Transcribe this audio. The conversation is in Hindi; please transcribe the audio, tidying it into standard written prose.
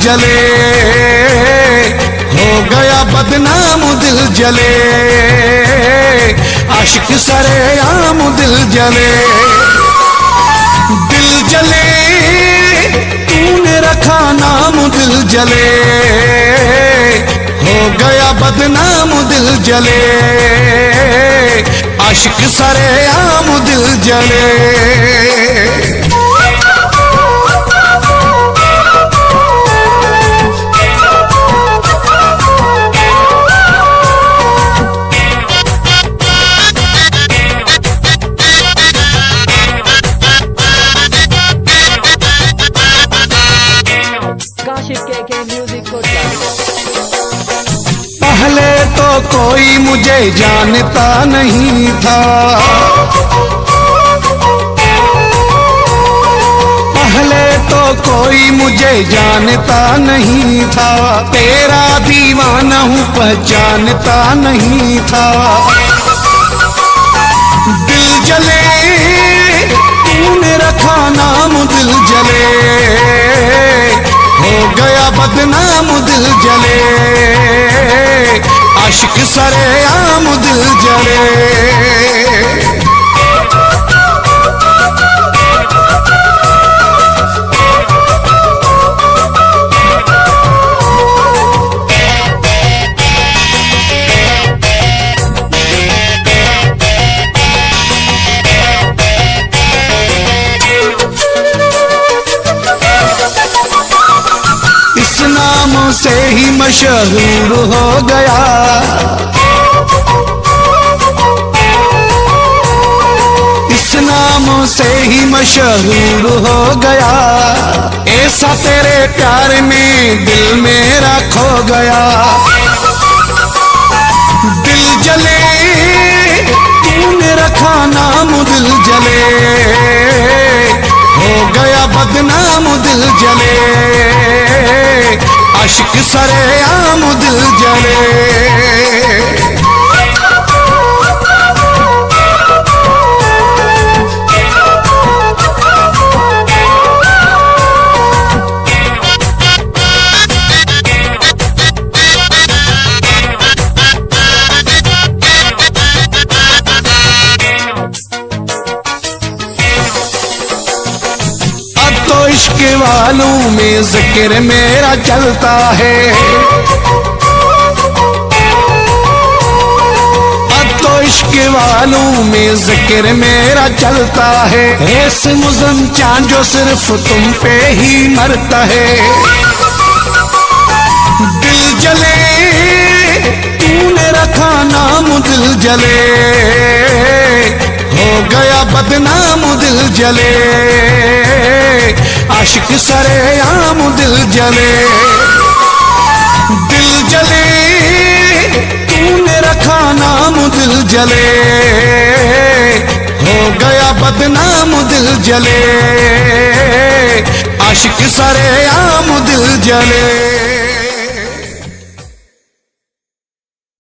जले, हो गया बदनाम दिल जले, आशिक सरेआम दिल जले। दिल जले तूने रखा नाम दिल जले, हो गया बदनाम दिल जले, आशिक सरेआम दिल जले। पहले तो कोई मुझे जानता नहीं था, पहले तो कोई मुझे जानता नहीं था, तेरा दीवाना हूँ पहचानता नहीं था। दिल जले तूने रखा नाम दिल जले, हो गया बदनाम दिल जले, आशिक सरेआम दिल जले। नाम से ही मशहूर हो गया, इस नाम से ही मशहूर हो गया, ऐसा तेरे प्यार में दिल मेरा खो गया। दिल जले तूने रखा नाम दिल जले, हो गया बदनाम दिल जले, आशिक सरेआम दिल जले। इश्क वालों में जिक्र मेरा चलता है, अब तो इश्क वालों में जिक्र मेरा चलता है, ऐसे मुज़म चांद जो सिर्फ तुम पे ही मरता है। दिल जले तूने रखा नाम दिल जले, हो गया बदनाम दिल जले, आशिक सरेआम दिल जले। दिल जले तूने रखा नाम दिल जले, हो गया बदनाम दिल जले, आशिक सरेआम दिल जले।